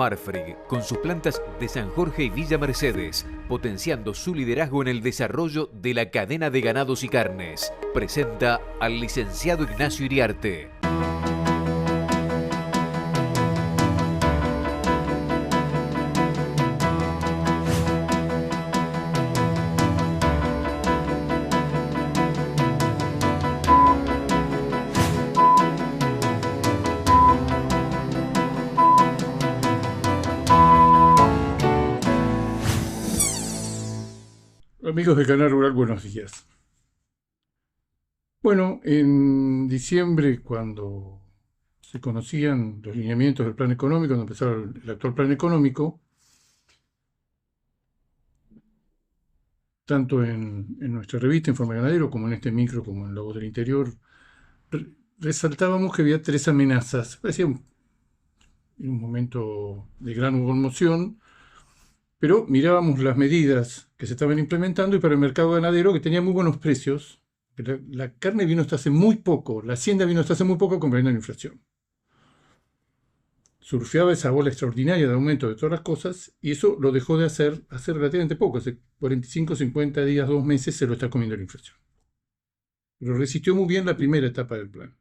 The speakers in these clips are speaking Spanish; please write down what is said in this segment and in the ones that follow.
Marfrig, con sus plantas de San Jorge y Villa Mercedes, potenciando su liderazgo en el desarrollo de la cadena de ganados y carnes, presenta al licenciado Ignacio Iriarte. Amigos de Canal Rural, buenos días. Bueno, en diciembre, cuando se conocían los lineamientos del plan económico, cuando empezaba el actual plan económico, tanto en nuestra revista Informe Ganadero, como en este micro, como en La Voz del Interior, resaltábamos que había tres amenazas. Parecía un momento de gran conmoción, pero mirábamos las medidas que se estaban implementando y para el mercado ganadero, que tenía muy buenos precios. La carne vino hasta hace muy poco, la hacienda vino hasta hace muy poco comprendiendo la inflación. Surfeaba esa ola extraordinaria de aumento de todas las cosas y eso lo dejó de hacer hace relativamente poco, hace 45, 50 días, 2 meses se lo está comiendo la inflación. Pero resistió muy bien la primera etapa del plan,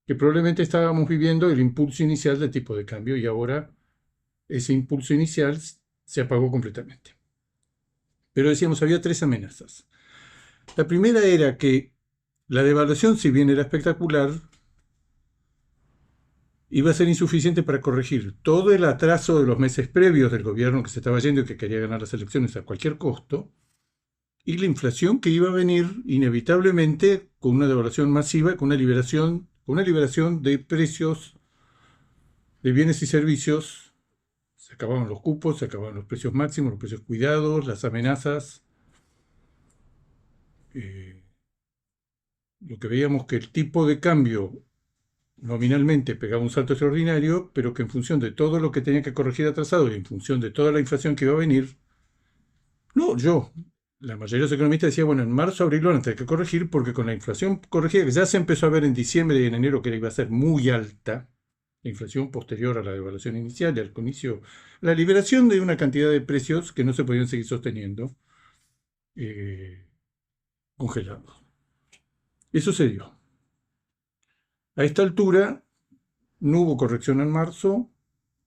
que probablemente estábamos viviendo el impulso inicial del tipo de cambio y ahora ese impulso inicial se apagó completamente. Pero decíamos, había tres amenazas. La primera era que la devaluación, si bien era espectacular, iba a ser insuficiente para corregir todo el atraso de los meses previos del gobierno que se estaba yendo y que quería ganar las elecciones a cualquier costo, y la inflación que iba a venir inevitablemente con una devaluación masiva, con una liberación de precios de bienes y servicios. Se acababan los cupos, se acababan los precios máximos, los precios cuidados, las amenazas. Lo que veíamos que el tipo de cambio nominalmente pegaba un salto extraordinario, pero que en función de todo lo que tenía que corregir atrasado y en función de toda la inflación que iba a venir, la mayoría de los economistas decía, bueno, en marzo, abril van a tener que corregir porque con la inflación corregida que ya se empezó a ver en diciembre y en enero que iba a ser muy alta, la inflación posterior a la devaluación inicial y al inicio, la liberación de una cantidad de precios que no se podían seguir sosteniendo, congelados. Eso se dio. A esta altura no hubo corrección en marzo,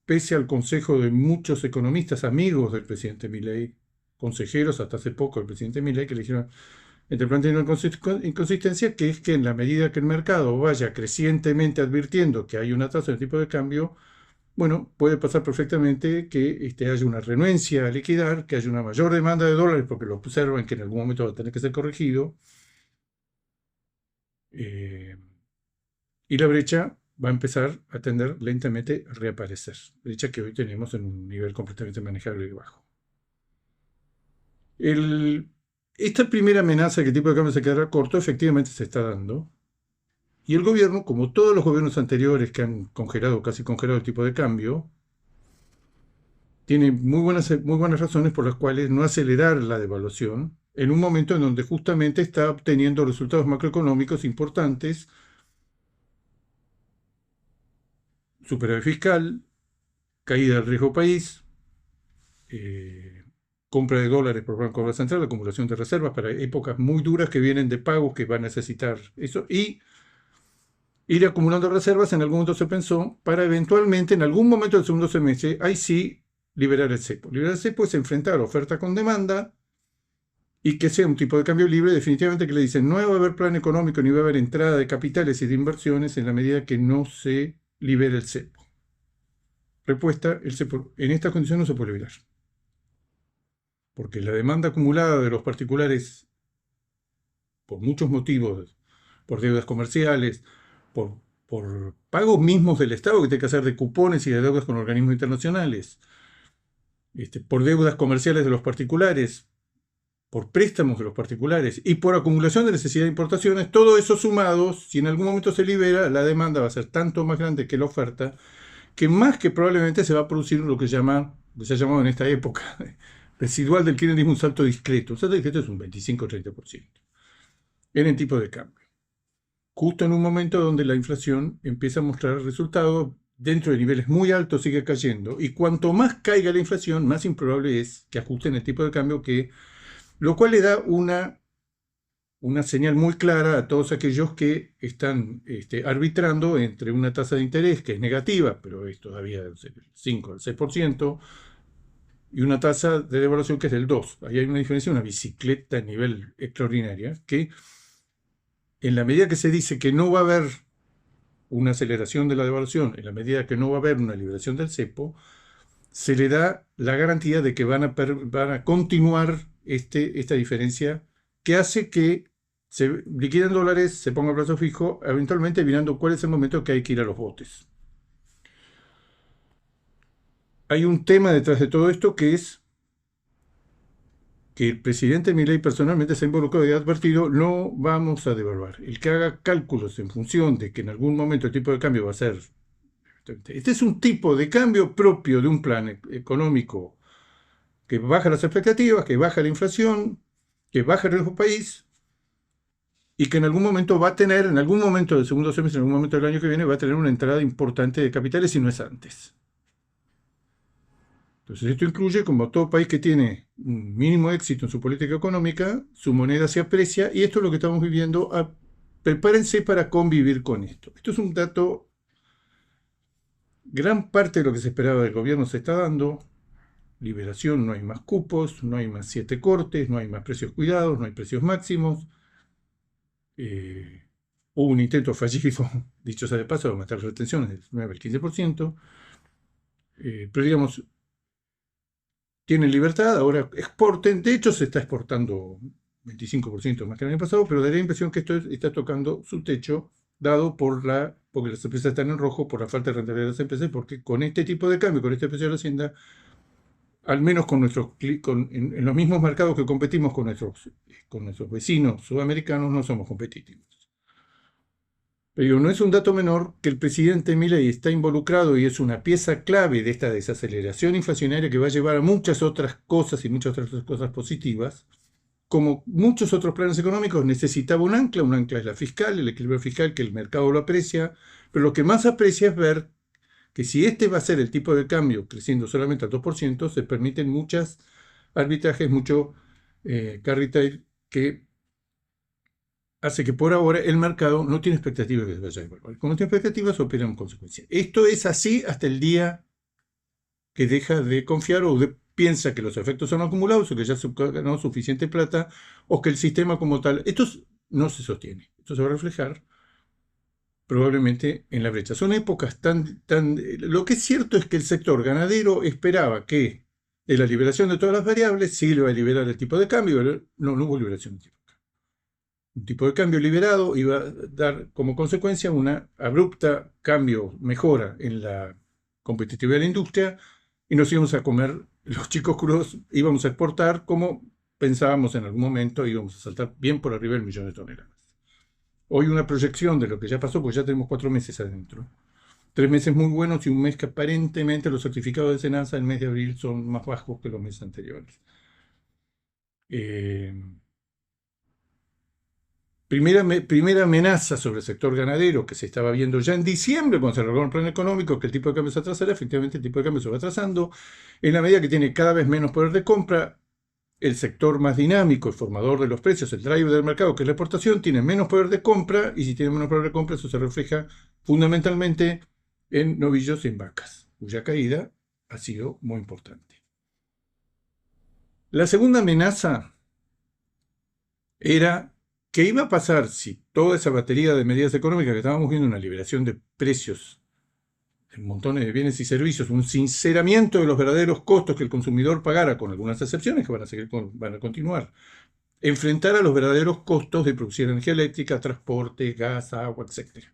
pese al consejo de muchos economistas amigos del presidente Milei, consejeros hasta hace poco del presidente Milei, que le dijeron, entre planteando una inconsistencia, que es que en la medida que el mercado vaya crecientemente advirtiendo que hay un atraso en el tipo de cambio, bueno, puede pasar perfectamente que haya una renuencia a liquidar, que haya una mayor demanda de dólares porque lo observan que en algún momento va a tener que ser corregido, y la brecha va a empezar a tender lentamente a reaparecer. Brecha que hoy tenemos en un nivel completamente manejable y bajo. Esta primera amenaza de que el tipo de cambio se quedará corto efectivamente se está dando. Y el gobierno, como todos los gobiernos anteriores que han casi congelado el tipo de cambio, tiene muy buenas razones por las cuales no acelerar la devaluación en un momento en donde justamente está obteniendo resultados macroeconómicos importantes, superávit fiscal, caída del riesgo país, compra de dólares por Banco Central, acumulación de reservas para épocas muy duras que vienen de pagos que va a necesitar eso, y ir acumulando reservas. En algún momento se pensó para eventualmente, en algún momento del segundo semestre, ahí sí, liberar el cepo. Liberar el cepo es enfrentar oferta con demanda y que sea un tipo de cambio libre, definitivamente que le dicen no va a haber plan económico ni va a haber entrada de capitales y de inversiones en la medida que no se libere el cepo. Respuesta, el cepo en estas condiciones no se puede liberar. Porque la demanda acumulada de los particulares, por muchos motivos, por deudas comerciales, por pagos mismos del Estado que tiene que hacer de cupones y de deudas con organismos internacionales, por deudas comerciales de los particulares, por préstamos de los particulares y por acumulación de necesidad de importaciones, todo eso sumado, si en algún momento se libera, la demanda va a ser tanto más grande que la oferta, que más que probablemente se va a producir lo que se ha llamado en esta época residual del kirchnerismo un salto discreto. Un salto discreto es un 25-30% en el tipo de cambio. Justo en un momento donde la inflación empieza a mostrar resultados dentro de niveles muy altos sigue cayendo, y cuanto más caiga la inflación, más improbable es que ajusten el tipo de cambio, lo cual le da una señal muy clara a todos aquellos que están arbitrando entre una tasa de interés que es negativa, pero es todavía del 5 al 6%, y una tasa de devaluación que es del 2%. Ahí hay una diferencia, una bicicleta a nivel extraordinaria, que en la medida que se dice que no va a haber una aceleración de la devaluación, en la medida que no va a haber una liberación del cepo, se le da la garantía de que van a continuar esta diferencia que hace que se liquiden dólares, se ponga a plazo fijo, eventualmente mirando cuál es el momento que hay que ir a los botes. Hay un tema detrás de todo esto que es que el presidente Milei personalmente se ha involucrado y ha advertido: no vamos a devaluar. El que haga cálculos en función de que en algún momento el tipo de cambio va a ser... Este es un tipo de cambio propio de un plan económico que baja las expectativas, que baja la inflación, que baja el riesgo país, y que en algún momento va a tener, en algún momento del segundo semestre, en algún momento del año que viene, va a tener una entrada importante de capitales, si no es antes. Entonces esto incluye, como todo país que tiene un mínimo éxito en su política económica, su moneda se aprecia, y esto es lo que estamos viviendo. Prepárense para convivir con esto. Esto es un dato, gran parte de lo que se esperaba del gobierno se está dando. Liberación: no hay más cupos, no hay más 7 cortes, no hay más precios cuidados, no hay precios máximos. Hubo un intento fallido, dicho sea de paso, de aumentar las retenciones del 9 al 15%. Pero digamos, tienen libertad, ahora exporten. De hecho, se está exportando 25% más que el año pasado, pero da la impresión que esto está tocando su techo, dado porque las empresas están en rojo por la falta de rentabilidad de las empresas, porque con este tipo de cambio, con este precio de la hacienda, al menos en los mismos mercados que competimos con nuestros vecinos sudamericanos, no somos competitivos. Pero no es un dato menor que el presidente Milei está involucrado y es una pieza clave de esta desaceleración inflacionaria que va a llevar a muchas otras cosas y muchas otras cosas positivas. Como muchos otros planes económicos, necesitaba un ancla es la fiscal, el equilibrio fiscal, que el mercado lo aprecia, pero lo que más aprecia es ver que si este va a ser el tipo de cambio creciendo solamente al 2%, se permiten muchos arbitrajes, mucho carry trade, que hace que por ahora el mercado no tiene expectativas de que se vaya a devaluar. Como no tiene expectativas, opera en consecuencia. Esto es así hasta el día que deja de confiar o piensa que los efectos son acumulados, o que ya se ganó suficiente plata, o que el sistema como tal... Esto no se sostiene. Esto se va a reflejar probablemente en la brecha. Son épocas Lo que es cierto es que el sector ganadero esperaba que de la liberación de todas las variables, sí le va a liberar el tipo de cambio, pero no hubo liberación de tipo. Un tipo de cambio liberado iba a dar como consecuencia una abrupta mejora en la competitividad de la industria, y nos íbamos a comer los chicos crudos, íbamos a exportar como pensábamos en algún momento, íbamos a saltar bien por arriba del 1.000.000 de toneladas. Hoy una proyección de lo que ya pasó, pues ya tenemos 4 meses adentro. 3 meses muy buenos y un mes que aparentemente los certificados de Senasa el mes de abril son más bajos que los meses anteriores. Primera amenaza sobre el sector ganadero que se estaba viendo ya en diciembre cuando se elaboró el plan económico, que el tipo de cambio se atrasará. Efectivamente, el tipo de cambio se va atrasando. En la medida que tiene cada vez menos poder de compra, el sector más dinámico, el formador de los precios, el driver del mercado, que es la exportación, tiene menos poder de compra, y si tiene menos poder de compra, eso se refleja fundamentalmente en novillos y en vacas, cuya caída ha sido muy importante. La segunda amenaza era qué iba a pasar si toda esa batería de medidas económicas que estábamos viendo, una liberación de precios en montones de bienes y servicios, un sinceramiento de los verdaderos costos que el consumidor pagara, con algunas excepciones que van a continuar, enfrentar a los verdaderos costos de producir energía eléctrica, transporte, gas, agua, etc.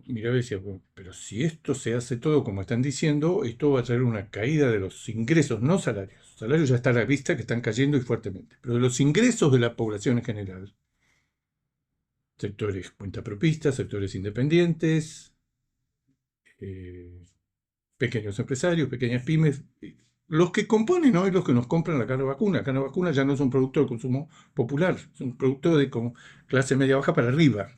Miraba y decía: bueno, pero si esto se hace todo como están diciendo, esto va a traer una caída de los ingresos, no salarios. Salarios ya está a la vista que están cayendo, y fuertemente, pero de los ingresos de la población en general. Sectores cuentapropistas, sectores independientes, pequeños empresarios, pequeñas pymes, los que componen hoy, los que nos compran la carne vacuna. La carne vacuna ya no es un producto de consumo popular, es un producto de clase media baja para arriba.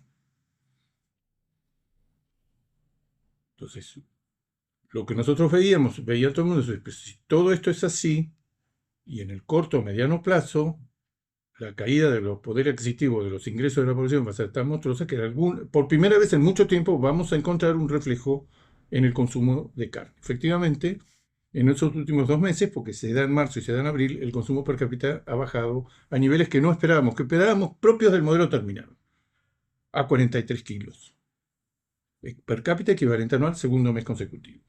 Entonces, lo que nosotros veía todo el mundo, es que si todo esto es así, y en el corto o mediano plazo, la caída de los poderes adquisitivos de los ingresos de la población va a ser tan monstruosa que por primera vez en mucho tiempo vamos a encontrar un reflejo en el consumo de carne. Efectivamente, en esos últimos 2 meses, porque se da en marzo y se da en abril, el consumo per cápita ha bajado a niveles que no esperábamos, que esperábamos propios del modelo terminal, a 43 kilos. Per cápita equivalente anual, segundo mes consecutivo.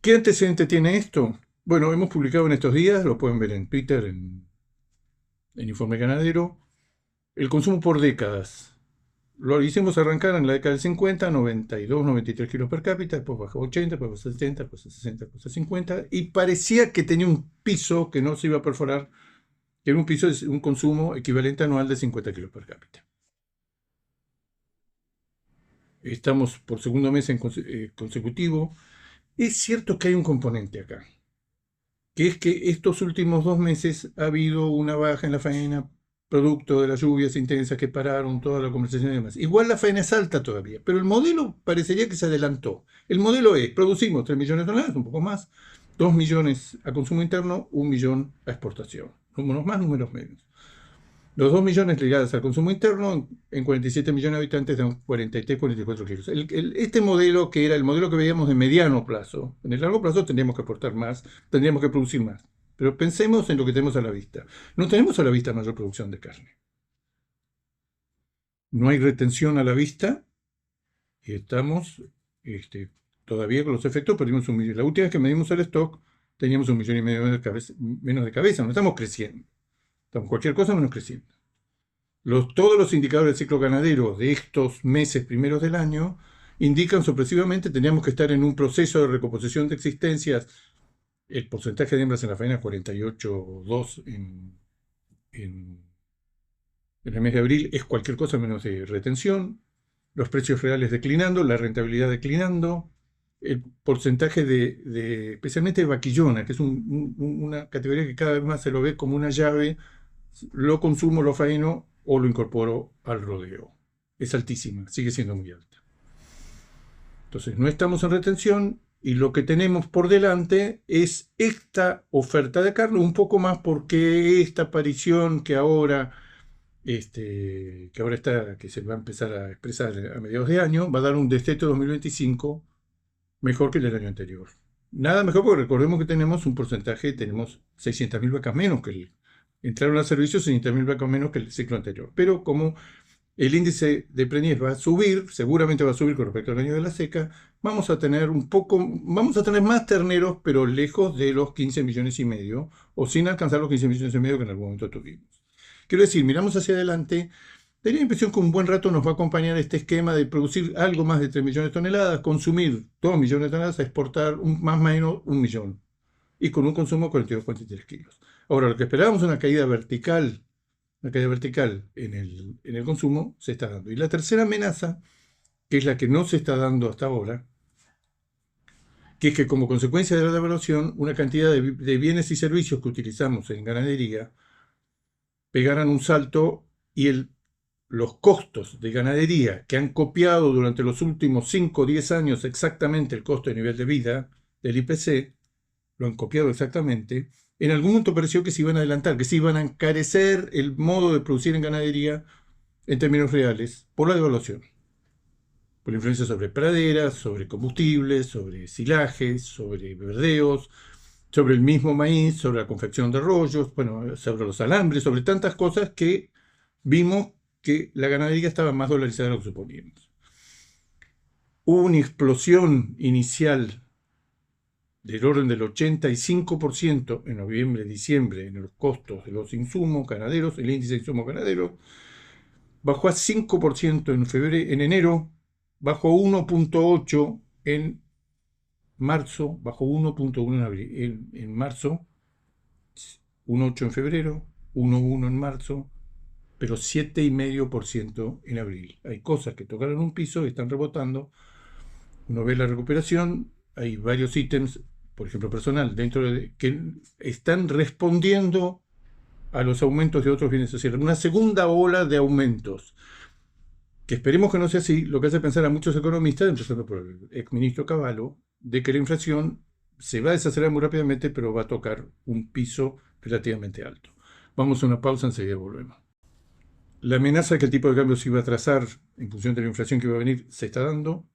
¿Qué antecedente tiene esto? Bueno, hemos publicado en estos días, lo pueden ver en Twitter, en Informe Ganadero, el consumo por décadas. Lo hicimos arrancar en la década del 50, 92, 93 kilos per cápita, después bajó a 80, después bajó a 70, después a 60, después a 50, y parecía que tenía un piso que no se iba a perforar, que era un piso de un consumo equivalente anual de 50 kilos per cápita. Estamos por segundo mes consecutivo. Es cierto que hay un componente acá, que es que estos últimos 2 meses ha habido una baja en la faena, producto de las lluvias intensas que pararon toda la conversación y demás. Igual la faena es alta todavía, pero el modelo parecería que se adelantó. El modelo es, producimos 3 millones de toneladas, un poco más, 2 millones a consumo interno, 1 millón a exportación. Números más, números menos. Los 2 millones ligados al consumo interno, en 47 millones de habitantes, dan 43, 44 kilos. Este modelo, que era el modelo que veíamos de mediano plazo, en el largo plazo tendríamos que aportar más, tendríamos que producir más. Pero pensemos en lo que tenemos a la vista. No tenemos a la vista mayor producción de carne. No hay retención a la vista y estamos todavía con los efectos, perdimos 1 millón. La última vez que medimos el stock, teníamos 1,5 millones menos de cabeza. No estamos creciendo. Estamos cualquier cosa menos creciendo. Todos los indicadores del ciclo ganadero de estos meses primeros del año indican sorpresivamente que teníamos que estar en un proceso de recomposición de existencias. El porcentaje de hembras en la faena es 48,2 en el mes de abril, es cualquier cosa menos de retención. Los precios reales declinando, la rentabilidad declinando. El porcentaje especialmente de vaquillona, que es una categoría que cada vez más se lo ve como una llave, lo consumo, lo faeno o lo incorporo al rodeo. Es altísima, sigue siendo muy alta. Entonces, no estamos en retención y lo que tenemos por delante es esta oferta de carne, un poco más porque esta aparición que ahora está, que se va a empezar a expresar a mediados de año, va a dar un destete 2025 mejor que el del año anterior. Nada mejor porque recordemos que tenemos un porcentaje, tenemos 600.000 vacas menos que entraron al servicio 600.000 vacas menos que el ciclo anterior. Pero como el índice de preñez va a subir, seguramente va a subir con respecto al año de la seca, vamos a tener más terneros, pero lejos de los 15 millones y medio, o sin alcanzar los 15 millones y medio que en algún momento tuvimos. Quiero decir, miramos hacia adelante, tenía la impresión que un buen rato nos va a acompañar este esquema de producir algo más de 3 millones de toneladas, consumir 2 millones de toneladas, a exportar más o menos 1 millón, y con un consumo de 42-43 kilos. Ahora, lo que esperábamos, una caída vertical en el consumo, se está dando. Y la tercera amenaza, que es la que no se está dando hasta ahora, que es que como consecuencia de la devaluación, una cantidad de bienes y servicios que utilizamos en ganadería pegaran un salto y los costos de ganadería que han copiado durante los últimos 5 o 10 años exactamente el costo de nivel de vida del IPC, lo han copiado exactamente, en algún momento pareció que se iban a adelantar, que se iban a encarecer el modo de producir en ganadería en términos reales por la devaluación, por la influencia sobre praderas, sobre combustibles, sobre silajes, sobre verdeos, sobre el mismo maíz, sobre la confección de rollos, bueno, sobre los alambres, sobre tantas cosas que vimos que la ganadería estaba más dolarizada de lo que suponíamos. Hubo una explosión inicial del orden del 85% en noviembre, diciembre, en los costos de los insumos ganaderos, el índice de insumos ganaderos, bajó a 5% en enero, bajó 1,8% en marzo, bajó 1,1% en marzo, 1,8% en febrero, 1,1% en marzo, pero 7,5% en abril. Hay cosas que tocaron un piso y están rebotando. Uno ve la recuperación, hay varios ítems, por ejemplo personal, que están respondiendo a los aumentos de otros bienes sociales. Una segunda ola de aumentos. que esperemos que no sea así, lo que hace pensar a muchos economistas, empezando por el exministro Cavallo, de que la inflación se va a desacelerar muy rápidamente, pero va a tocar un piso relativamente alto. Vamos a una pausa, enseguida volvemos. La amenaza de que el tipo de cambio se iba a trazar en función de la inflación que iba a venir se está dando.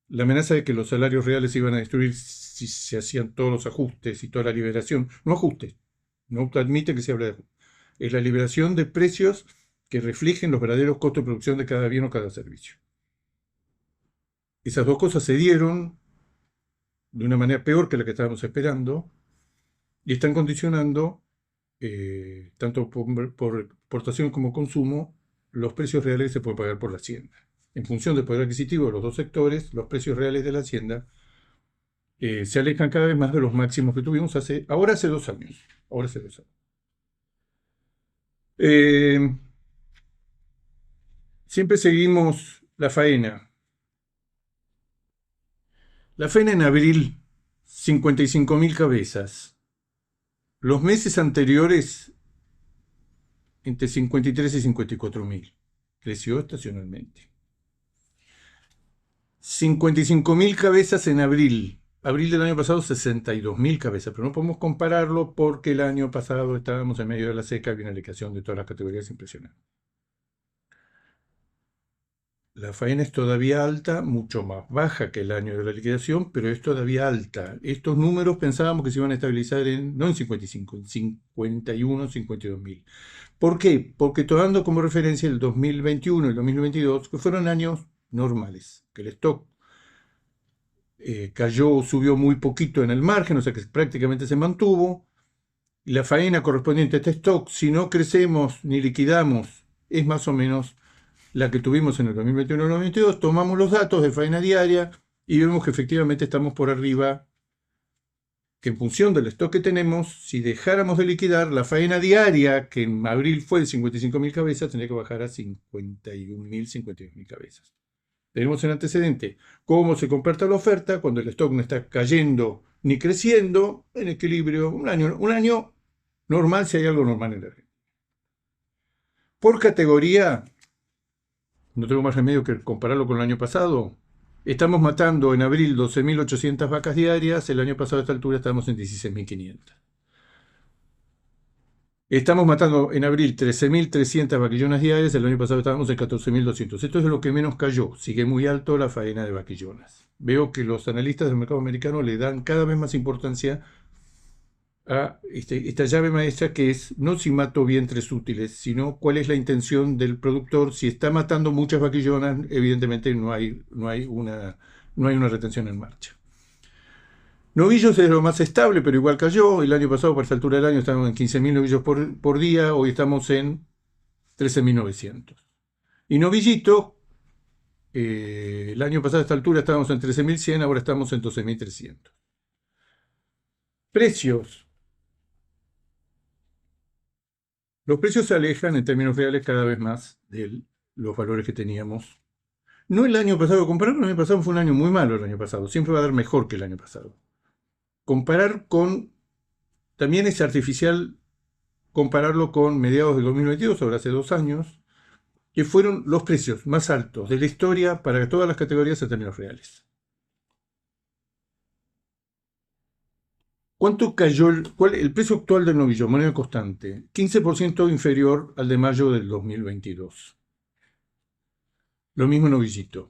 La amenaza de que los salarios reales se iban a destruir si se hacían todos los ajustes y toda la liberación. No ajustes, no admite que se hable de ajustes. Es la liberación de precios que reflejen los verdaderos costos de producción de cada bien o cada servicio. Esas dos cosas se dieron de una manera peor que la que estábamos esperando y están condicionando, tanto por exportación como consumo, los precios reales que se pueden pagar por la hacienda. En función del poder adquisitivo de los dos sectores, los precios reales de la hacienda se alejan cada vez más de los máximos que tuvimos hace 2 años. Ahora hace 2 años. Siempre seguimos la faena. La faena en abril, 55.000 cabezas. Los meses anteriores, entre 53 y 54.000. Creció estacionalmente. 55.000 cabezas en abril. Abril del año pasado, 62.000 cabezas. Pero no podemos compararlo porque el año pasado estábamos en medio de la seca y había una liquidación de todas las categorías impresionante. La faena es todavía alta, mucho más baja que el año de la liquidación, pero es todavía alta. Estos números pensábamos que se iban a estabilizar no en 55, en 51, 52.000. ¿Por qué? Porque tomando como referencia el 2021 y el 2022, que fueron años normales, que el stock subió muy poquito en el margen, o sea que prácticamente se mantuvo. Y la faena correspondiente a este stock, si no crecemos ni liquidamos, es más o menos la que tuvimos en el 2021 y 2022, tomamos los datos de faena diaria y vemos que efectivamente estamos por arriba, que en función del stock que tenemos, si dejáramos de liquidar, la faena diaria, que en abril fue de 55.000 cabezas, tendría que bajar a 51.000, 52.000 cabezas. Tenemos el antecedente, cómo se comporta la oferta cuando el stock no está cayendo ni creciendo, en equilibrio, un año normal si hay algo normal en la red. Por categoría, no tengo más remedio que compararlo con el año pasado. Estamos matando en abril 12.800 vacas diarias, el año pasado a esta altura estábamos en 16.500. Estamos matando en abril 13.300 vaquillonas diarias, el año pasado estábamos en 14.200. Esto es lo que menos cayó, sigue muy alto la faena de vaquillonas. Veo que los analistas del mercado americano le dan cada vez más importancia a esta llave maestra, que es no si mato vientres útiles, sino cuál es la intención del productor. Si está matando muchas vaquillonas, evidentemente no hay una retención en marcha. Novillos es lo más estable, pero igual cayó. El año pasado, por esta altura del año, estábamos en 15.000 novillos por día, hoy estamos en 13.900. Y novillito, el año pasado a esta altura estábamos en 13.100, ahora estamos en 12.300. Precios. Los precios se alejan en términos reales cada vez más de los valores que teníamos. No el año pasado, comparar con el año pasado fue un año muy malo el año pasado, siempre va a dar mejor que el año pasado. Comparar con, también es artificial compararlo con mediados del 2022, ahora hace 2 años, que fueron los precios más altos de la historia para todas las categorías en términos reales. ¿Cuánto cayó el precio actual del novillo, moneda constante? 15% inferior al de mayo del 2022. Lo mismo novillito.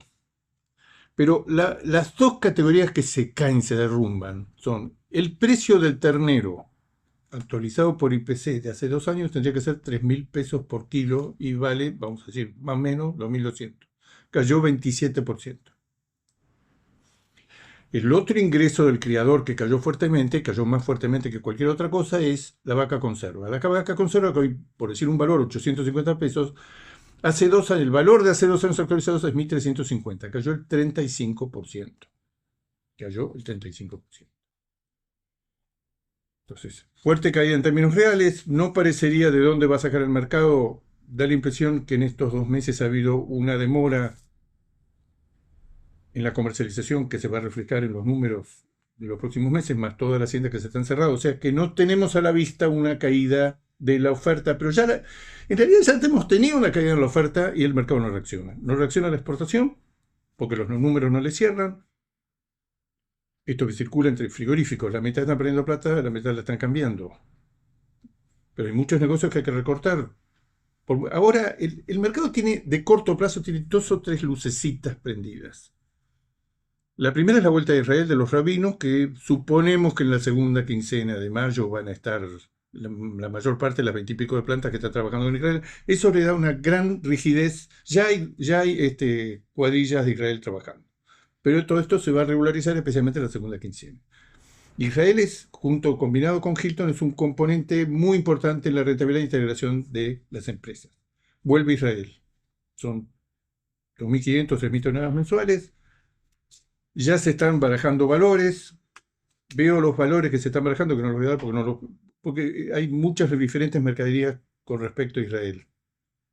Pero las dos categorías que se caen, se derrumban, son el precio del ternero, actualizado por IPC de hace 2 años, tendría que ser 3.000 pesos por kilo y vale, vamos a decir, más o menos 2.200. Cayó 27%. El otro ingreso del criador que cayó fuertemente, cayó más fuertemente que cualquier otra cosa, es la vaca conserva. La vaca conserva, que hoy, por decir un valor, 850 pesos, hace 2 años, el valor de hace 2 años actualizados es 1.350, cayó el 35%. Cayó el 35%. Entonces, fuerte caída en términos reales, no parecería de dónde va a sacar el mercado. Da la impresión que en estos 2 meses ha habido una demora en la comercialización que se va a reflejar en los números de los próximos meses, más todas las haciendas que se están cerrando. O sea que no tenemos a la vista una caída de la oferta, pero en realidad ya hemos tenido una caída en la oferta y el mercado no reacciona. No reacciona a la exportación porque los números no le cierran. Esto que circula entre frigoríficos, la mitad están perdiendo plata, la mitad la están cambiando. Pero hay muchos negocios que hay que recortar. Ahora, el mercado tiene, de corto plazo, tiene 2 o 3 lucecitas prendidas. La primera es la vuelta de Israel de los rabinos, que suponemos que en la segunda quincena de mayo van a estar la mayor parte de las 20 y pico de plantas que están trabajando en Israel. Eso le da una gran rigidez. Ya hay cuadrillas de Israel trabajando. Pero todo esto se va a regularizar especialmente en la segunda quincena. Israel es, combinado con Hilton, es un componente muy importante en la rentabilidad e integración de las empresas. Vuelve Israel. Son 2.500, 3.000 toneladas mensuales. Ya se están barajando valores. Veo los valores que se están barajando, que no los voy a dar porque hay muchas diferentes mercaderías con respecto a Israel.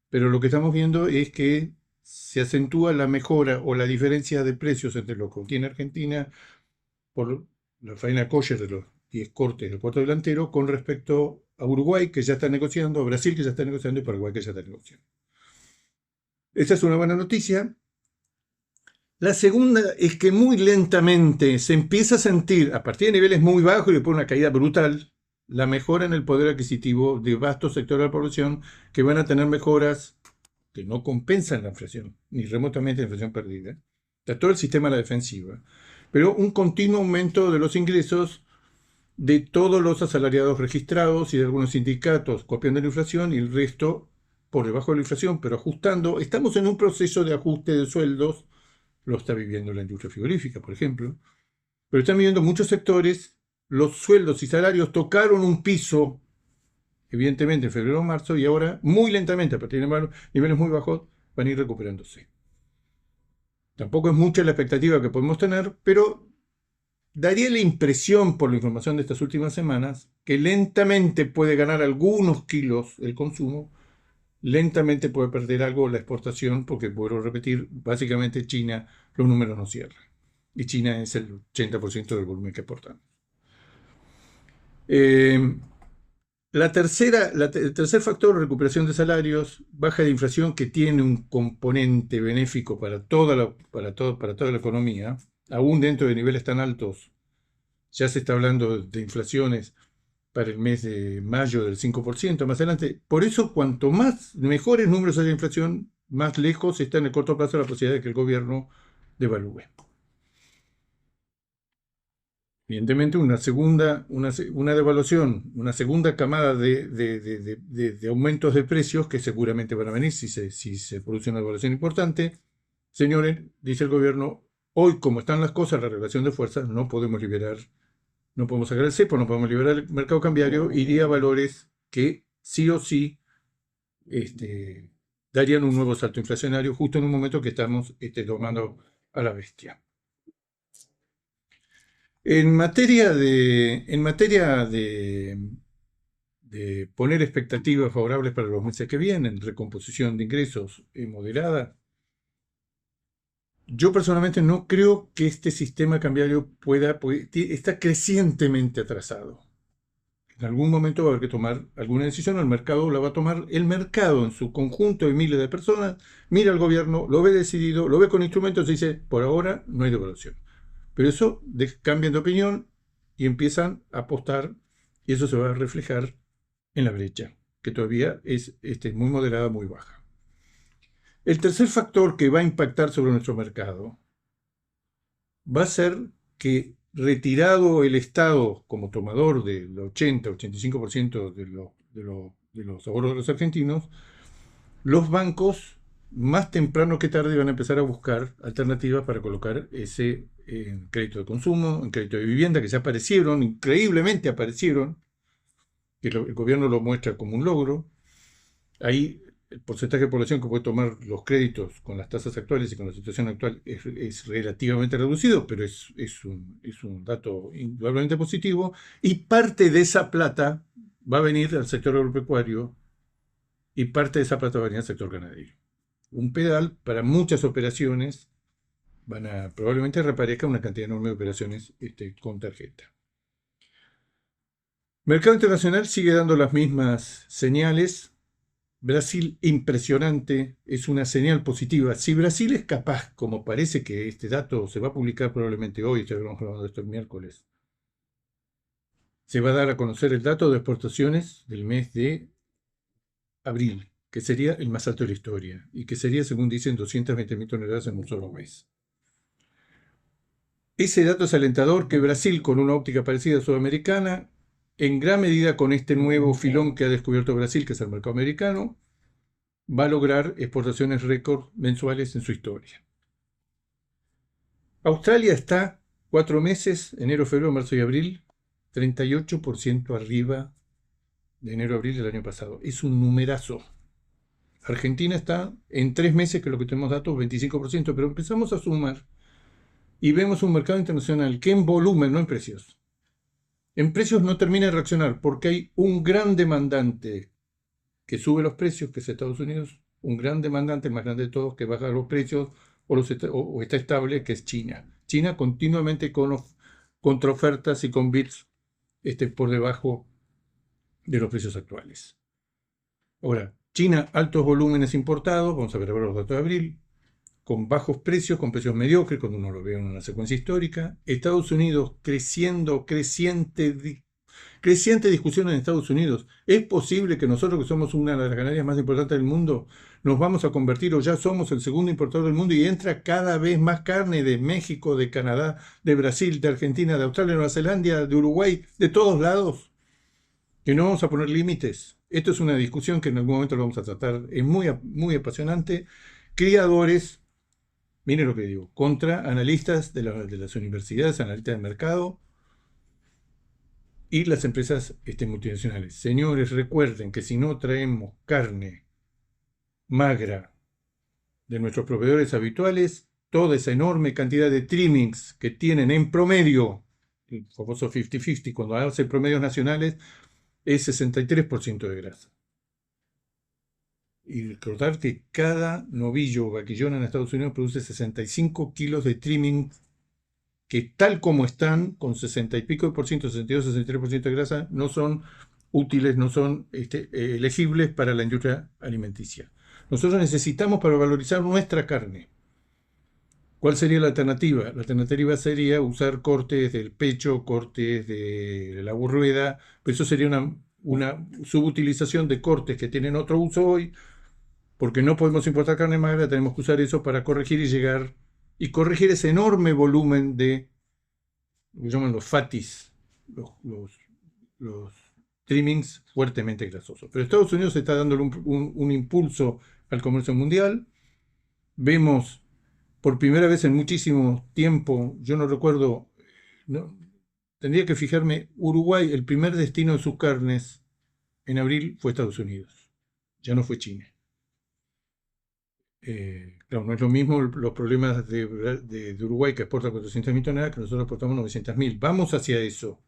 Pero lo que estamos viendo es que se acentúa la mejora o la diferencia de precios entre lo que tiene Argentina por la faena kosher de los 10 cortes del cuarto delantero con respecto a Uruguay, que ya está negociando, a Brasil, que ya está negociando, y Paraguay, que ya está negociando. Esa es una buena noticia. La segunda es que muy lentamente se empieza a sentir, a partir de niveles muy bajos y después una caída brutal, la mejora en el poder adquisitivo de vastos sectores de la población que van a tener mejoras que no compensan la inflación, ni remotamente la inflación perdida. Está todo el sistema a la defensiva. Pero un continuo aumento de los ingresos de todos los asalariados registrados y de algunos sindicatos copiando la inflación y el resto por debajo de la inflación, pero ajustando. Estamos en un proceso de ajuste de sueldos, lo está viviendo la industria frigorífica, por ejemplo, pero están viviendo muchos sectores. Los sueldos y salarios tocaron un piso, evidentemente en febrero o marzo, y ahora muy lentamente, a partir de niveles muy bajos, van a ir recuperándose. Tampoco es mucha la expectativa que podemos tener, pero daría la impresión, por la información de estas últimas semanas, que lentamente puede ganar algunos kilos el consumo, lentamente puede perder algo la exportación, porque, vuelvo a repetir, básicamente China, los números no cierran. Y China es el 80% del volumen que exportamos. El tercer factor, recuperación de salarios, baja de inflación, que tiene un componente benéfico para toda la economía, aún dentro de niveles tan altos. Ya se está hablando de inflaciones para el mes de mayo del 5% más adelante. Por eso, cuanto más mejores números haya de inflación, más lejos está en el corto plazo la posibilidad de que el gobierno devalúe. Evidentemente, una devaluación, una segunda camada de aumentos de precios que seguramente van a venir si se produce una devaluación importante. Señores, dice el gobierno, hoy como están las cosas, la relación de fuerzas, no podemos sacar el cepo, no podemos liberar el mercado cambiario, iría a valores que sí o sí darían un nuevo salto inflacionario justo en un momento que estamos tomando a la bestia. En materia de poner expectativas favorables para los meses que vienen, recomposición de ingresos moderada, yo personalmente no creo que este sistema cambiario está crecientemente atrasado. En algún momento va a haber que tomar alguna decisión, el mercado la va a tomar, el mercado en su conjunto de miles de personas, mira al gobierno, lo ve decidido, lo ve con instrumentos y dice, por ahora no hay devaluación. Pero eso cambian de opinión y empiezan a apostar, y eso se va a reflejar en la brecha, que todavía es muy moderada, muy baja. El tercer factor que va a impactar sobre nuestro mercado va a ser que, retirado el Estado como tomador del 80-85% de los ahorros de los argentinos, los bancos más temprano que tarde van a empezar a buscar alternativas para colocar ese en crédito de consumo, en crédito de vivienda, que ya aparecieron, increíblemente aparecieron, que el gobierno lo muestra como un logro. Ahí el porcentaje de población que puede tomar los créditos con las tasas actuales y con la situación actual es relativamente reducido, pero es un dato indudablemente positivo, y parte de esa plata va a venir al sector agropecuario y parte de esa plata va a venir al sector ganadero. Un pedal para muchas operaciones. Probablemente reaparezca una cantidad enorme de operaciones con tarjeta. Mercado internacional sigue dando las mismas señales. Brasil, impresionante, es una señal positiva. Si Brasil es capaz, como parece que este dato se va a publicar probablemente hoy, estamos hablando de esto el miércoles, se va a dar a conocer el dato de exportaciones del mes de abril, que sería el más alto de la historia, y que sería, según dicen, 220.000 toneladas en un solo mes. Ese dato es alentador que Brasil, con una óptica parecida a sudamericana, en gran medida con este nuevo filón que ha descubierto Brasil, que es el mercado americano, va a lograr exportaciones récord mensuales en su historia. Australia está 4 meses, enero, febrero, marzo y abril, 38% arriba de enero a abril del año pasado. Es un numerazo. Argentina está en 3 meses, que es lo que tenemos datos, 25%, pero empezamos a sumar y vemos un mercado internacional que en volumen, no en precios, no termina de reaccionar porque hay un gran demandante que sube los precios, que es Estados Unidos, un gran demandante, el más grande de todos, que baja los precios o está estable, que es China. China continuamente con contraofertas y con bits por debajo de los precios actuales. Ahora, China, altos volúmenes importados, vamos a ver ahora los datos de abril, con bajos precios, con precios mediocres, cuando uno lo ve en una secuencia histórica. Estados Unidos creciente discusión en Estados Unidos. ¿Es posible que nosotros, que somos una de las ganaderías más importantes del mundo, nos vamos a convertir o ya somos el segundo importador del mundo y entra cada vez más carne de México, de Canadá, de Brasil, de Argentina, de Australia, de Nueva Zelanda, de Uruguay, de todos lados? Que no vamos a poner límites. Esto es una discusión que en algún momento lo vamos a tratar. Es muy, muy apasionante. Criadores, miren lo que digo, contra analistas de las universidades, analistas de mercado y las empresas multinacionales. Señores, recuerden que si no traemos carne magra de nuestros proveedores habituales, toda esa enorme cantidad de trimmings que tienen en promedio, el famoso 50-50, cuando hace promedios nacionales, es 63% de grasa. Y recordar que cada novillo o vaquillón en Estados Unidos produce 65 kilos de trimming que tal como están, con 60 y pico por ciento, 62, 63% de grasa, no son útiles, no son elegibles para la industria alimenticia. Nosotros necesitamos para valorizar nuestra carne. ¿Cuál sería la alternativa? La alternativa sería usar cortes del pecho, cortes de la rueda, pero eso sería una subutilización de cortes que tienen otro uso hoy, porque no podemos importar carne magra, tenemos que usar eso para corregir y corregir ese enorme volumen de, lo que llaman los fatis, los trimmings fuertemente grasosos. Pero Estados Unidos está dándole un impulso al comercio mundial. Vemos por primera vez en muchísimo tiempo, yo no recuerdo, tendría que fijarme, Uruguay, el primer destino de sus carnes en abril fue Estados Unidos, ya no fue China. Claro, no es lo mismo los problemas de Uruguay, que exporta 400.000 toneladas, que nosotros exportamos 900.000. Vamos hacia eso.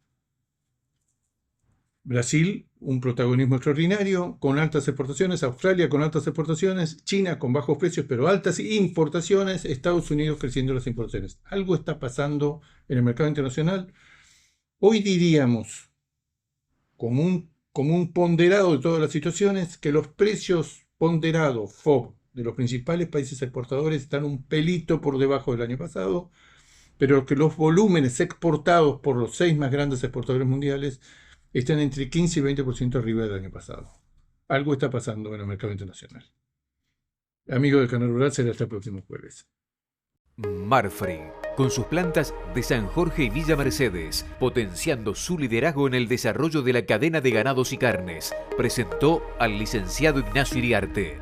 Brasil, un protagonismo extraordinario, con altas exportaciones. Australia con altas exportaciones. China con bajos precios, pero altas importaciones. Estados Unidos creciendo las importaciones. Algo está pasando en el mercado internacional. Hoy diríamos, como un ponderado de todas las situaciones, que los precios ponderados, FOB, de los principales países exportadores están un pelito por debajo del año pasado, pero que los volúmenes exportados por los 6 más grandes exportadores mundiales están entre 15 y 20% arriba del año pasado. Algo está pasando en el mercado internacional. Amigo del Canal Rural, será hasta el próximo jueves. Marfrig, con sus plantas de San Jorge y Villa Mercedes, potenciando su liderazgo en el desarrollo de la cadena de ganados y carnes, presentó al licenciado Ignacio Iriarte.